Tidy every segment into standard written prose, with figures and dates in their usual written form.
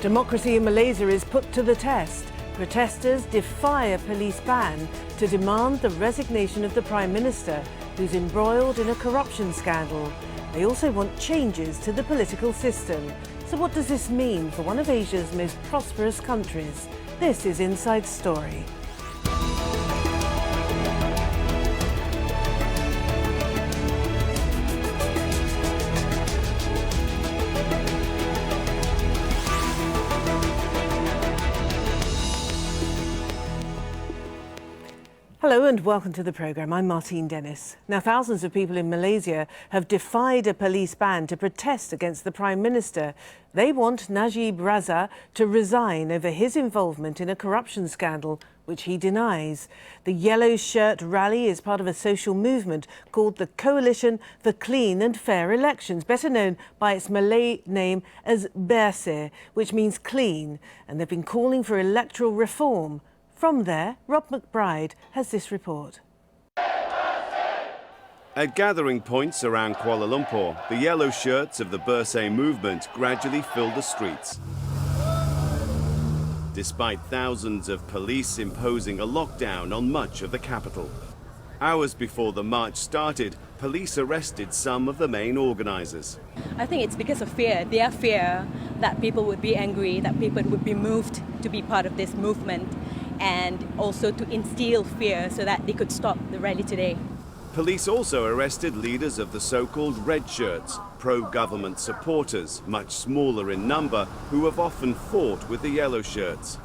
Democracy in Malaysia is put to the test. Protesters defy a police ban to demand the resignation of the Prime Minister, who's embroiled in a corruption scandal. They also want changes to the political system. So what does this mean for one of Asia's most prosperous countries? This is Inside Story. Hello and welcome to the programme. I'm Martine Dennis. Now, thousands of people in Malaysia have defied a police ban to protest against the Prime Minister. They want Najib Razak to resign over his involvement in a corruption scandal, which he denies. The Yellow Shirt rally is part of a social movement called the Coalition for Clean and Fair Elections, better known by its Malay name as Bersih, which means clean, and they've been calling for electoral reform. From there, Rob McBride has this report. At gathering points around Kuala Lumpur, the yellow shirts of the Bersih movement gradually fill the streets. Despite thousands of police imposing a lockdown on much of the capital. Hours before the march started, police arrested some of the main organisers. I think it's because of fear, their fear that people would be angry, that people would be moved to be part of this movement, and also to instill fear so that they could stop the rally today. Police also arrested leaders of the so-called red shirts, pro-government supporters, much smaller in number, who have often fought with the yellow shirts.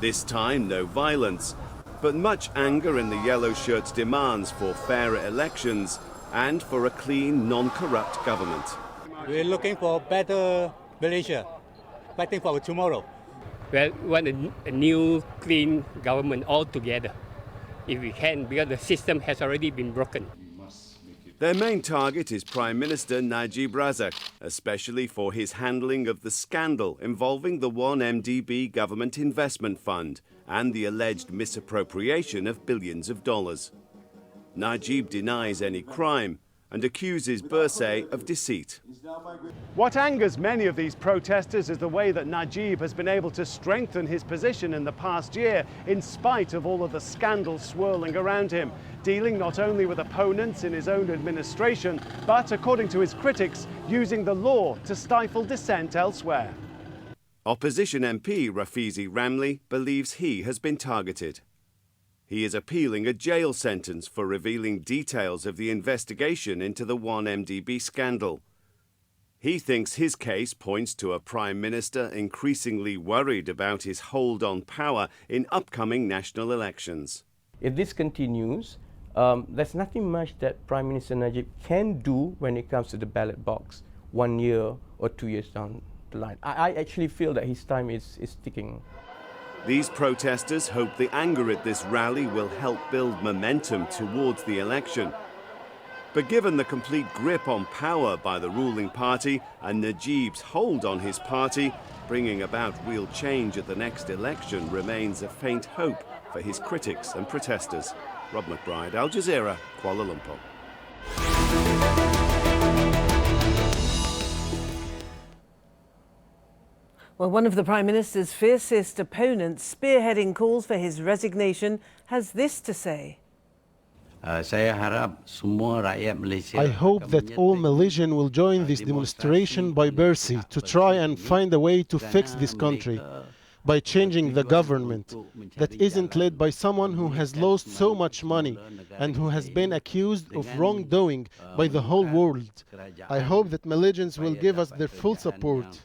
This time, no violence, but much anger in the yellow shirts' demands for fairer elections and for a clean, non-corrupt government. We're looking for better Malaysia, fighting for tomorrow. We want a new, clean government altogether, if we can, because the system has already been broken. Their main target is Prime Minister Najib Razak, especially for his handling of the scandal involving the 1MDB government investment fund and the alleged misappropriation of billions of dollars. Najib denies any crime and accuses Bersih of deceit. What angers many of these protesters is the way that Najib has been able to strengthen his position in the past year, in spite of all of the scandals swirling around him, dealing not only with opponents in his own administration, but, according to his critics, using the law to stifle dissent elsewhere. Opposition MP Rafizi Ramli believes he has been targeted. He is appealing a jail sentence for revealing details of the investigation into the 1MDB scandal. He thinks his case points to a Prime Minister increasingly worried about his hold on power in upcoming national elections. If this continues, there's nothing much that Prime Minister Najib can do when it comes to the ballot box 1 year or 2 years down the line. I actually feel that his time is ticking. These protesters hope the anger at this rally will help build momentum towards the election. But given the complete grip on power by the ruling party and Najib's hold on his party, bringing about real change at the next election remains a faint hope for his critics and protesters. Rob McBride, Al Jazeera, Kuala Lumpur. Well, one of the Prime Minister's fiercest opponents, spearheading calls for his resignation, has this to say. I hope that all Malaysians will join this demonstration by Bersih to try and find a way to fix this country by changing the government that isn't led by someone who has lost so much money and who has been accused of wrongdoing by the whole world. I hope that Malaysians will give us their full support.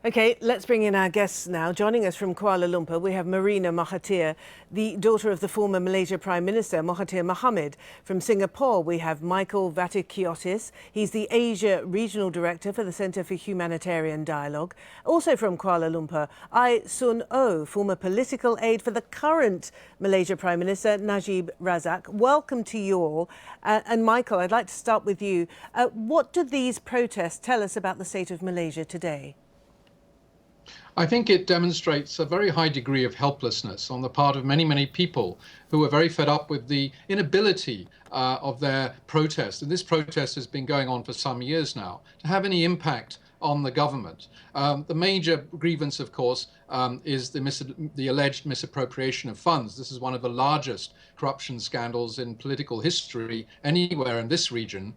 OK, let's bring in our guests now. Joining us from Kuala Lumpur, we have Marina Mahathir, the daughter of the former Malaysia Prime Minister, Mahathir Mohamad. From Singapore, we have Michael Vatikiotis. He's the Asia Regional Director for the Centre for Humanitarian Dialogue. Also from Kuala Lumpur, Ai Sun Oh, former political aide for the current Malaysia Prime Minister, Najib Razak. Welcome to you all. And Michael, I'd like to start with you. What do these protests tell us about the state of Malaysia today? I think it demonstrates a very high degree of helplessness on the part of many people who are very fed up with the inability of their protest, and this protest has been going on for some years now, to have any impact on the government. The major grievance, of course, is the alleged misappropriation of funds. This is one of the largest corruption scandals in political history anywhere in this region.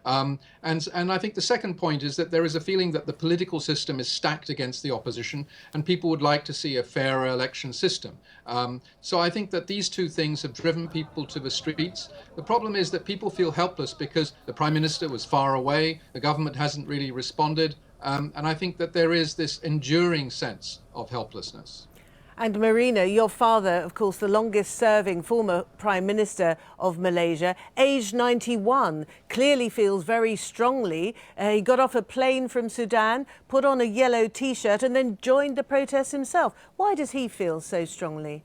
And I think the second point is that there is a feeling that the political system is stacked against the opposition, and people would like to see a fairer election system. So I think that these two things have driven people to the streets. The problem is that people feel helpless because the Prime Minister was far away, the government hasn't really responded, and I think that there is this enduring sense of helplessness. And Marina, your father, of course, the longest serving former Prime Minister of Malaysia, aged 91, clearly feels very strongly. He got off a plane from Sudan, put on a yellow T-shirt and then joined the protests himself. Why does he feel so strongly?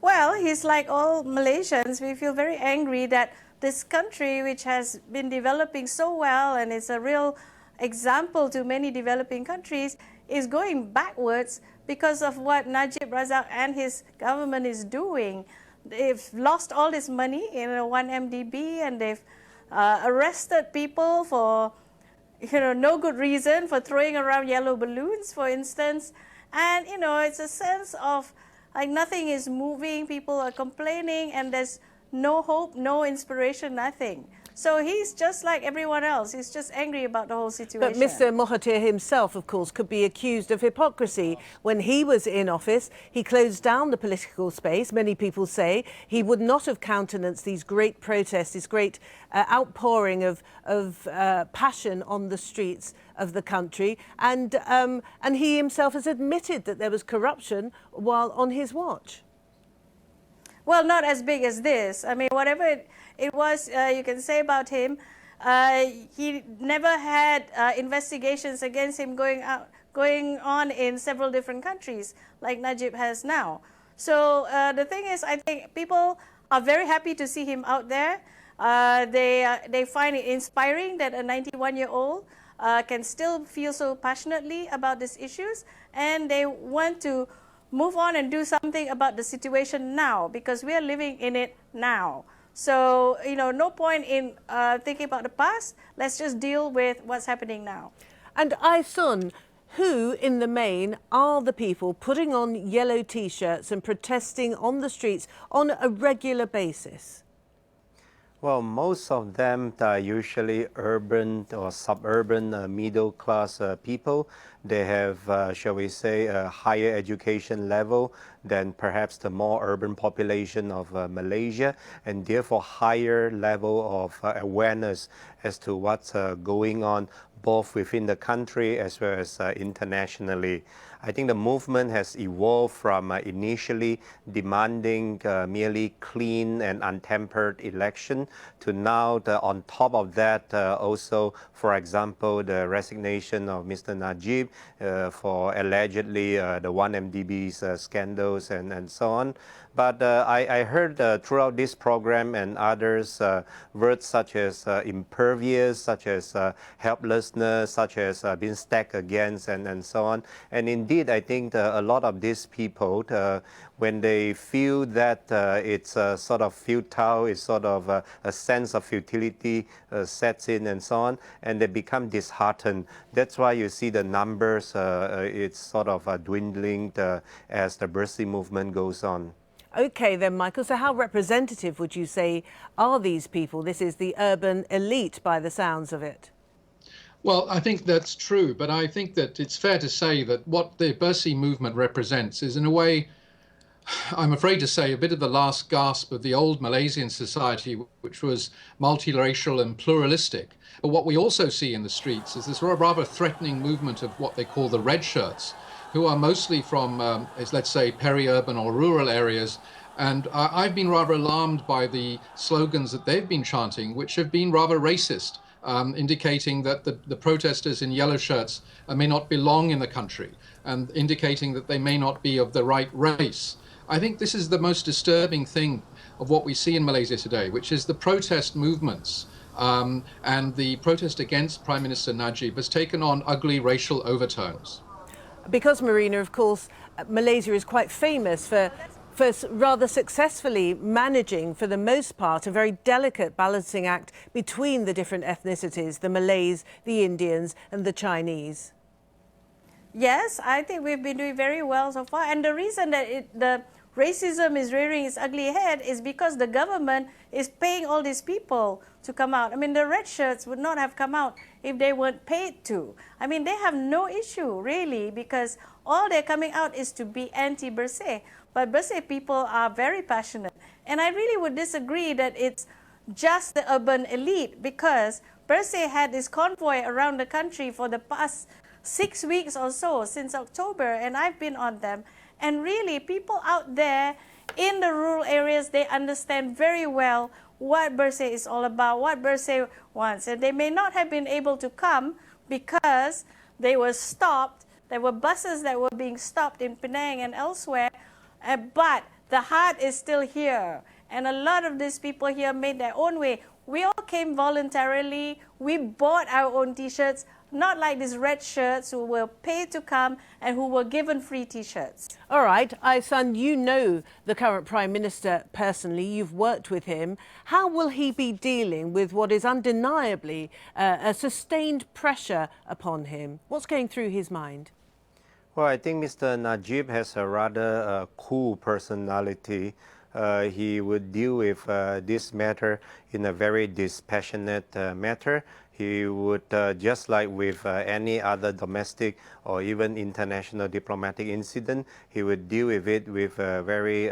Well, he's like all Malaysians. We feel very angry that this country, which has been developing so well and is a real example to many developing countries, is going backwards because of what Najib Razak and his government is doing. They've lost all this money in 1MDB, and they've arrested people for no good reason, for throwing around yellow balloons, for instance. And it's a sense of like nothing is moving, people are complaining, and there's no hope, no inspiration, nothing. So he's just like everyone else. He's just angry about the whole situation. But Mr Mahathir himself, of course, could be accused of hypocrisy. When he was in office, he closed down the political space. Many people say he would not have countenanced these great protests, this great outpouring of passion on the streets of the country. And he himself has admitted that there was corruption while on his watch. Well, not as big as this. I mean, whatever it was, you can say about him, he never had investigations against him going on in several different countries, like Najib has now. So the thing is, I think people are very happy to see him out there. They find it inspiring that a 91-year-old can still feel so passionately about these issues, and they want to move on and do something about the situation now, because we are living in it now. So, no point in thinking about the past. Let's just deal with what's happening now. And Aisun, who in the main are the people putting on yellow T-shirts and protesting on the streets on a regular basis? Well, most of them are usually urban or suburban middle-class people. They have, shall we say, a higher education level than perhaps the more urban population of Malaysia, and therefore higher level of awareness as to what's going on both within the country as well as internationally. I think the movement has evolved from initially demanding merely clean and untempered election to now, on top of that, also, for example, the resignation of Mr. Najib for allegedly the 1MDB's scandals and so on. But I heard throughout this program and others words such as impervious, such as helplessness, such as being stacked against, and so on. And indeed, I think a lot of these people, when they feel that it's sort of futile, it's sort of a sense of futility sets in and so on, and they become disheartened. That's why you see the numbers, it's sort of dwindling as the Bersih movement goes on. OK then, Michael, so how representative would you say are these people? This is the urban elite by the sounds of it. Well, I think that's true, but I think that it's fair to say that what the Bersih movement represents is, in a way, I'm afraid to say, a bit of the last gasp of the old Malaysian society, which was multiracial and pluralistic. But what we also see in the streets is this rather threatening movement of what they call the red shirts, who are mostly from, let's say, peri-urban or rural areas. And I've been rather alarmed by the slogans that they've been chanting, which have been rather racist, indicating that the protesters in yellow shirts may not belong in the country, and indicating that they may not be of the right race. I think this is the most disturbing thing of what we see in Malaysia today, which is the protest movements and the protest against Prime Minister Najib has taken on ugly racial overtones. Because, Marina, of course, Malaysia is quite famous for for rather successfully managing, for the most part, a very delicate balancing act between the different ethnicities, the Malays, the Indians and the Chinese. Yes, I think we've been doing very well so far. And the reason that the racism is rearing its ugly head is because the government is paying all these people to come out. I mean, the red shirts would not have come out if they weren't paid to. I mean, they have no issue, really, because all they're coming out is to be anti-Bersih. But Bersih people are very passionate. And I really would disagree that it's just the urban elite, because Bersih had this convoy around the country for the past 6 weeks or so, since October, and I've been on them. And really, people out there in the rural areas, they understand very well what Bersih is all about, what Bersih wants. And they may not have been able to come because they were stopped. There were buses that were being stopped in Penang and elsewhere, but the heart is still here. And a lot of these people here made their own way. We all came voluntarily. We bought our own T-shirts, not like these red shirts who were paid to come and who were given free T-shirts. All right, Aisan, you know the current Prime Minister personally. You've worked with him. How will he be dealing with what is undeniably a sustained pressure upon him? What's going through his mind? Well, I think Mr. Najib has a rather cool personality. He would deal with this matter in a very dispassionate manner. He would, just like with any other domestic or even international diplomatic incident, he would deal with it with very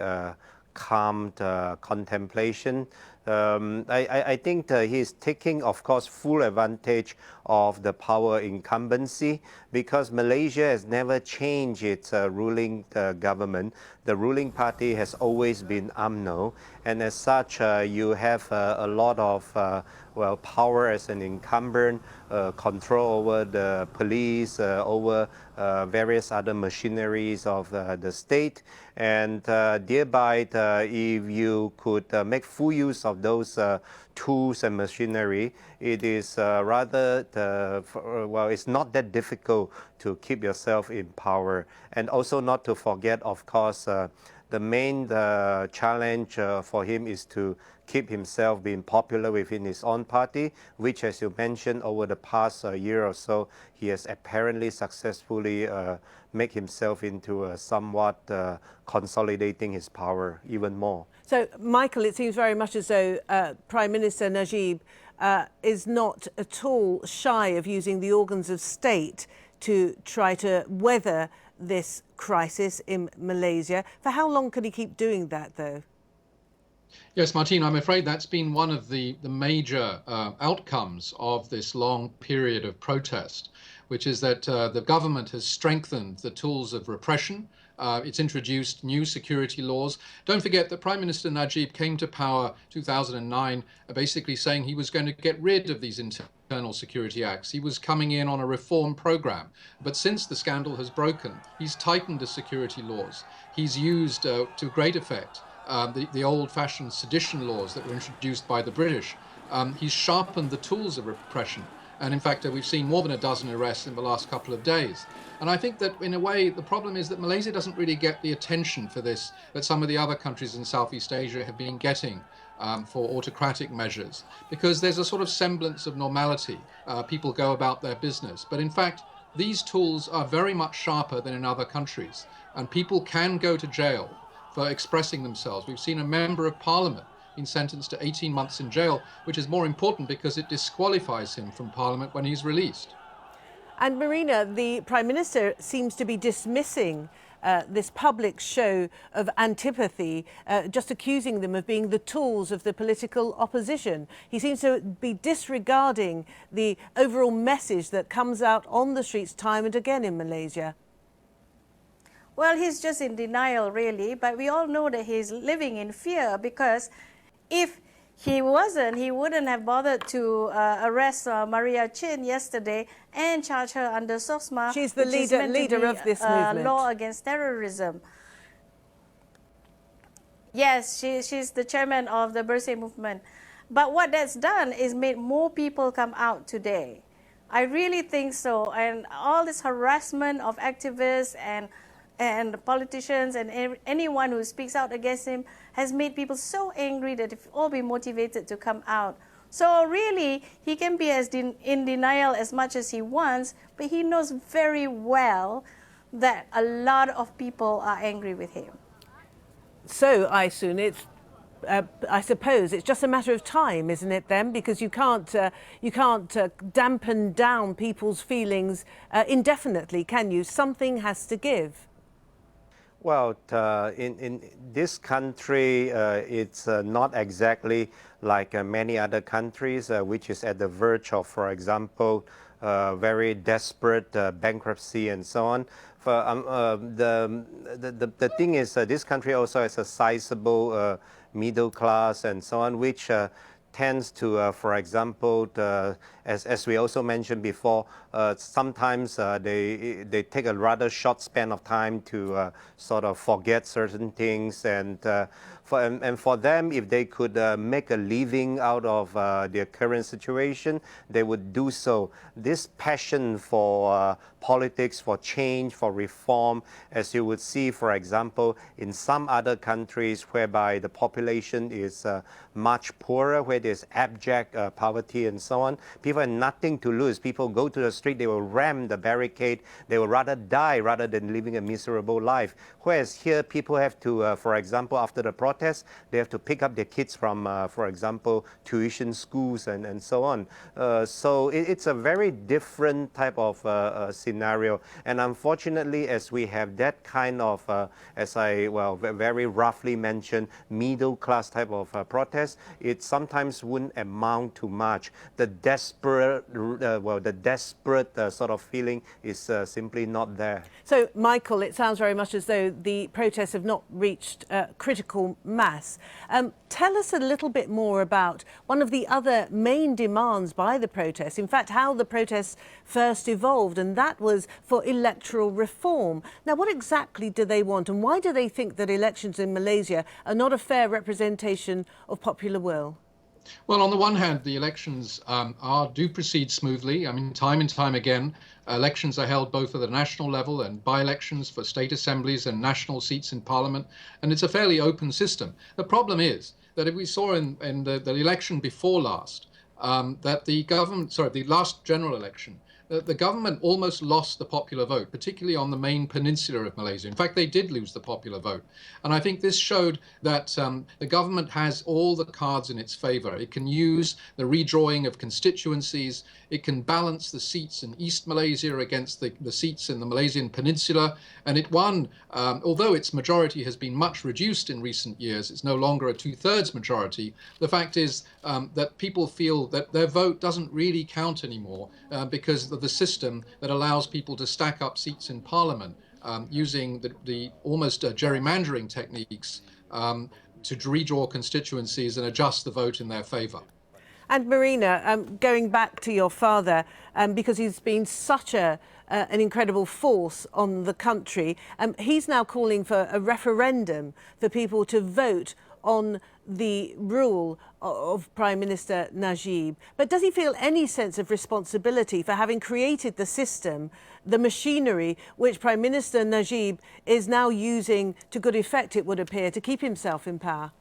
calm contemplation. I think he is taking, of course, full advantage of the power incumbency, because Malaysia has never changed its ruling government. The ruling party has always been UMNO, and as such, you have a lot of well, power as an incumbent, control over the police, over various other machineries of the state, and thereby, if you could make full use of those tools and machinery, it is rather, well, it's not that difficult to keep yourself in power. And also not to forget, of course, the main challenge for him is to keep himself being popular within his own party, which, as you mentioned, over the past year or so, he has apparently successfully made himself into somewhat consolidating his power even more. So, Michael, it seems very much as though Prime Minister Najib is not at all shy of using the organs of state to try to weather this crisis in Malaysia. For how long can he keep doing that, though? Yes, Martine, I'm afraid that's been one of the major outcomes of this long period of protest, which is that the government has strengthened the tools of repression. It's introduced new security laws. Don't forget that Prime Minister Najib came to power 2009, basically saying he was going to get rid of these internal security acts. He was coming in on a reform program. But since the scandal has broken, he's tightened the security laws. He's used to great effect the old-fashioned sedition laws that were introduced by the British. He's sharpened the tools of repression. And in fact, we've seen more than a dozen arrests in the last couple of days. And I think that, in a way, the problem is that Malaysia doesn't really get the attention for this that some of the other countries in Southeast Asia have been getting for autocratic measures, because there's a sort of semblance of normality. People go about their business. But in fact, these tools are very much sharper than in other countries. And people can go to jail for expressing themselves. We've seen a member of parliament been sentenced to 18 months in jail, which is more important because it disqualifies him from parliament when he's released. And Marina, the Prime Minister seems to be dismissing this public show of antipathy, just accusing them of being the tools of the political opposition. He seems to be disregarding the overall message that comes out on the streets time and again in Malaysia. Well, he's just in denial, really, but we all know that he's living in fear, because if he wasn't, he wouldn't have bothered to arrest Maria Chin yesterday and charge her under SOSMA. She's the leader of this movement. Law against terrorism. Yes, she's the chairman of the Bersih movement. But what that's done is made more people come out today. I really think so. And all this harassment of activists and and politicians and anyone who speaks out against him has made people so angry that they've all been motivated to come out. So really, he can be in denial as much as he wants, but he knows very well that a lot of people are angry with him. So, Aisun, I suppose it's just a matter of time, isn't it, then? Because you can't dampen down people's feelings indefinitely, can you? Something has to give. Well, in this country, it's not exactly like many other countries, which is at the verge of, for example, very desperate bankruptcy and so on. The thing is, this country also has a sizable middle class and so on, which tends to, for example, as we also mentioned before, sometimes they take a rather short span of time to sort of forget certain things, and for them, if they could make a living out of their current situation, they would do so. This passion for politics, for change, for reform, as you would see, for example, in some other countries whereby the population is much poorer, where there's abject poverty and so on, people have nothing to lose. People go to the street, they will ram the barricade, they will rather die rather than living a miserable life. Whereas here, people have to, for example, after the protest, they have to pick up their kids from, for example, tuition schools and so on. So it's a very different type of scenario. And unfortunately, as we have that kind of, as I, very roughly mentioned, middle class type of protest, it sometimes wouldn't amount to much. The desperate, sort of feeling is simply not there. So, Michael, it sounds very much as though the protests have not reached critical mass. Tell us a little bit more about one of the other main demands by the protests, in fact, how the protests first evolved, and that was for electoral reform. Now, what exactly do they want, and why do they think that elections in Malaysia are not a fair representation of popular will? Well, on the one hand, the elections do proceed smoothly. I mean, time and time again, elections are held both at the national level and by-elections for state assemblies and national seats in parliament, and it's a fairly open system. The problem is that if we saw in the election before last, that the last general election, the government almost lost the popular vote, particularly on the main peninsula of Malaysia. In fact, they did lose the popular vote. And I think this showed that the government has all the cards in its favor. It can use the redrawing of constituencies. It can balance the seats in East Malaysia against the seats in the Malaysian peninsula. And it won, although its majority has been much reduced in recent years, it's no longer a two-thirds majority. The fact is that people feel that their vote doesn't really count anymore because of the system that allows people to stack up seats in parliament using the almost gerrymandering techniques to redraw constituencies and adjust the vote in their favor. And Marina, going back to your father, because he's been such an incredible force on the country, he's now calling for a referendum for people to vote on the rule of Prime Minister Najib. But does he feel any sense of responsibility for having created the system, the machinery, which Prime Minister Najib is now using to good effect, it would appear, to keep himself in power?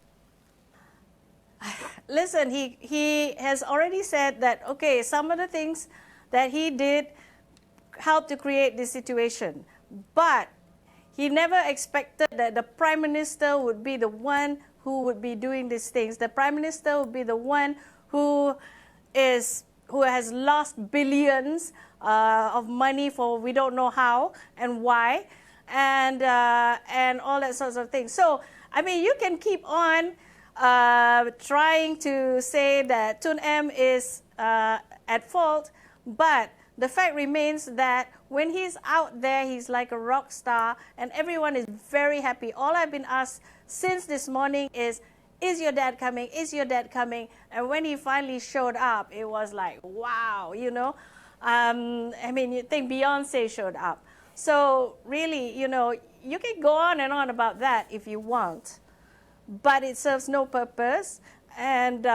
Listen, he has already said that, okay, some of the things that he did helped to create this situation, but he never expected that the Prime Minister would be the one who would be doing these things. The Prime Minister would be the one who has lost billions of money for we don't know how and why, and all that sorts of things. So, I mean, you can keep on trying to say that Tun M is at fault, but the fact remains that when he's out there, he's like a rock star, and everyone is very happy. All I've been asked since this morning is your dad coming? Is your dad coming? And when he finally showed up, it was like, wow, you know. I mean, you think Beyonce showed up. So really, you know, you can go on and on about that if you want, but it serves no purpose. And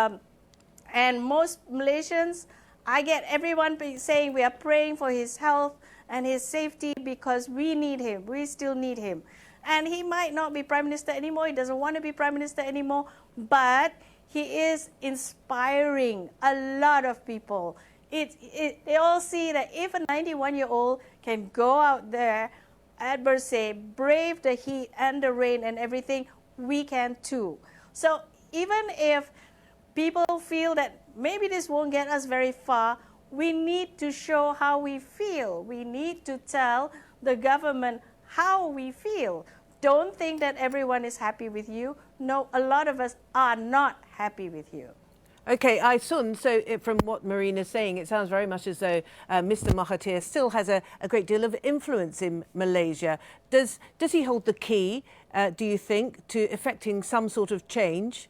most Malaysians I get everyone saying we are praying for his health and his safety because we need him. We still need him. And he might not be Prime Minister anymore. He doesn't want to be Prime Minister anymore. But he is inspiring a lot of people. They all see that if a 91-year-old can go out there at Bersih, brave the heat and the rain and everything, we can too. So even if people feel that maybe this won't get us very far, we need to show how we feel. We need to tell the government how we feel. Don't think that everyone is happy with you. No, a lot of us are not happy with you. Okay, Aisun, so from what Marina's saying, it sounds very much as though Mr Mahathir still has a great deal of influence in Malaysia. Does he hold the key, do you think, to effecting some sort of change?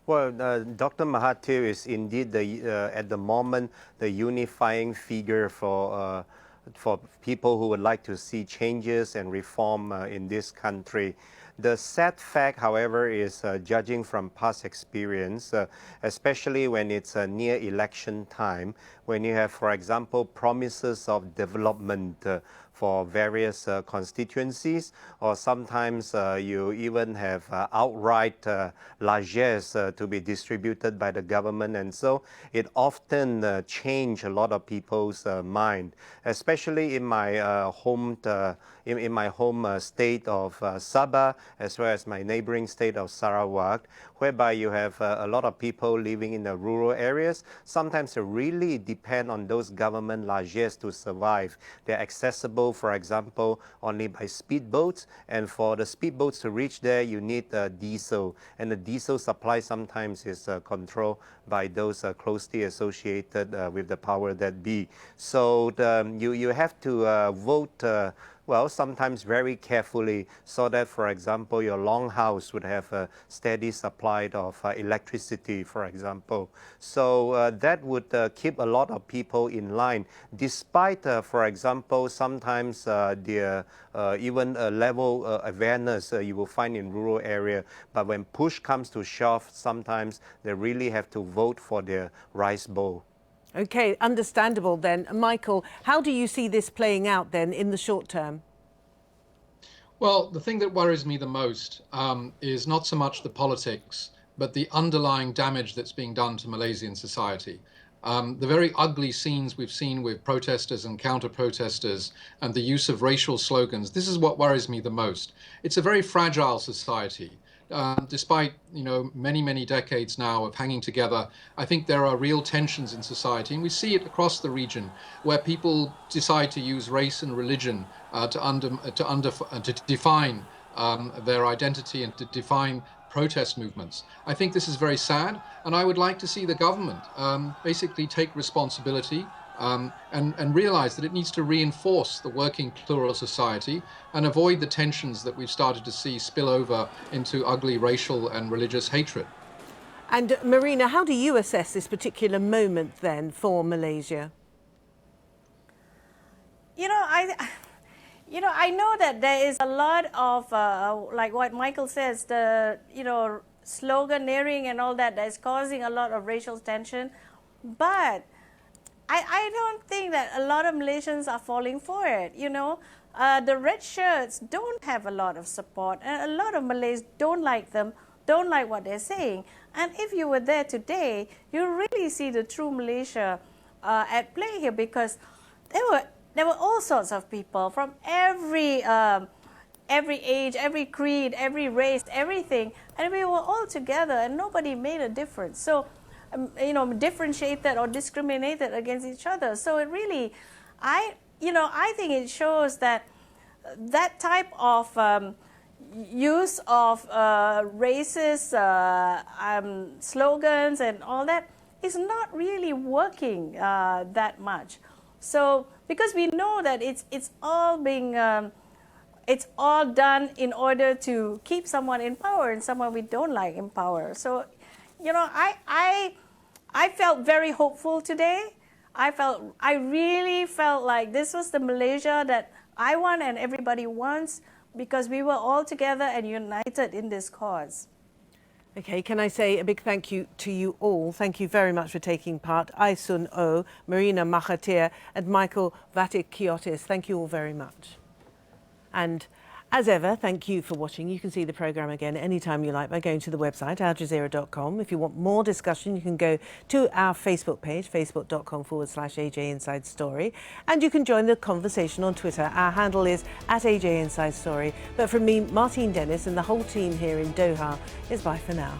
Well, Dr. Mahathir is indeed, at the moment, the unifying figure for people who would like to see changes and reform in this country. The sad fact, however, is judging from past experience, especially when it's near election time, when you have, for example, promises of development for various constituencies, or sometimes you even have outright largesse to be distributed by the government, and so it often changes a lot of people's mind, especially in my home state of Sabah, as well as my neighboring state of Sarawak, whereby you have a lot of people living in the rural areas. Sometimes they really depend on those government largesse to survive. They're accessible, for example, only by speedboats, and for the speedboats to reach there, you need diesel, and the diesel supply sometimes is controlled by those closely associated with the power that be. So you have to vote well, sometimes very carefully, so that, for example, your longhouse would have a steady supply of electricity, for example. So that would keep a lot of people in line, despite, for example, sometimes the even a level awareness you will find in rural area. But when push comes to shove, sometimes they really have to vote for their rice bowl. Okay, understandable then. Michael, how do you see this playing out then in the short term? Well, the thing that worries me the most is not so much the politics, but the underlying damage that's being done to Malaysian society. The very ugly scenes we've seen with protesters and counter-protesters and the use of racial slogans, this is what worries me the most. It's a very fragile society. Despite, many decades now of hanging together, I think there are real tensions in society, and we see it across the region, where people decide to use race and religion to define their identity and to define protest movements. I think this is very sad, and I would like to see the government basically take responsibility and realize that it needs to reinforce the working plural society and avoid the tensions that we've started to see spill over into ugly racial and religious hatred. And Marina, how do you assess this particular moment then for Malaysia? I know that there is a lot of, like what Michael says, the, sloganeering and all that is causing a lot of racial tension. But I don't think that a lot of Malaysians are falling for it, The red shirts don't have a lot of support, and a lot of Malays don't like them, don't like what they're saying. And if you were there today, you really see the true Malaysia at play here, because there were all sorts of people from every age, every creed, every race, everything, and we were all together, and nobody made a difference. So, differentiated or discriminated against each other. So it really, I think it shows that type of use of racist slogans and all that is not really working that much. So because we know that it's all being it's all done in order to keep someone in power and someone we don't like in power. So, I felt very hopeful today. I really felt like this was the Malaysia that I want and everybody wants, because we were all together and united in this cause. Okay, can I say a big thank you to you all? Thank you very much for taking part. Aisun O, Marina Mahathir and Michael Vatikiotis. Thank you all very much. And as ever, thank you for watching. You can see the programme again anytime you like by going to the website, aljazeera.com. If you want more discussion, you can go to our Facebook page, facebook.com/AJ Inside Story. And you can join the conversation on Twitter. Our handle is @AJ Inside Story. But from me, Martine Dennis, and the whole team here in Doha, is bye for now.